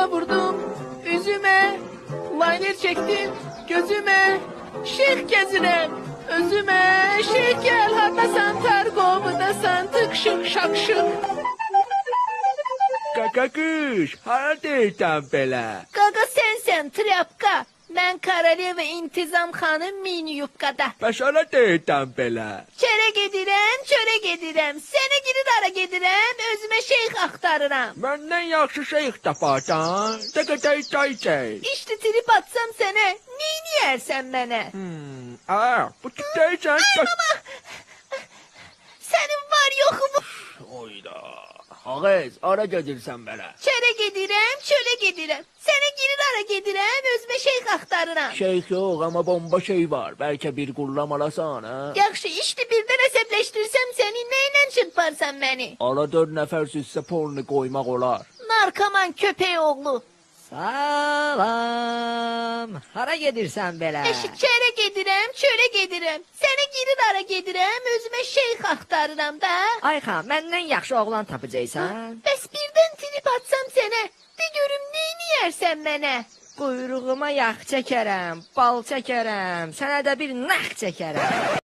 Başıma vurdum, üzüme, liner çektim, gözüme, şeyh gezirem, özüme, şeyh gel hardasan targomudasan tık şık şak şık. Kaka kız, haradasan belə? Gaga sensen trapka, ben Karaleva İntizam Hanım mini yupkada. Bəs haradasan belə? Çere gedirem, çöre gedirem, seni girir ara gedirem, özüme şeyh aktarıram. Məndən yaxşı şeyx taparsan, dəqətəy çay çək. İşte trip atsam sana, neyini yersen bana? Bu tüktəysən... Senin var yokumu. Oyda, ağız, ara gedirsən belə? Çere gedirem, çöle gedirem, seni girir ara gedirem, özüme şeyh aktarıram. Şeyx yox, amma bomba şey var. Bəlkə bir qurlam alasan, ha? Yaxşı, işte birden hesapleştirsem seni neyle çırparsan beni? Ara 4 nəfər süzsə pornu qoymaq olar. Narkoman köpeği oğlu. Salam. Hara gedirsən belə? Eşik çere gedirem, çöle gedirem, seni girir ara gedirem, özüme şeyh aktarıram da. Ayxan, məndən yaxşı oğlan tapacaqsan. Bəs birden trip atsam sana, de görüm neyini yersen bana? Quyruğuma yağ çəkərəm, bal çəkərəm, sənə də bir nax çəkərəm.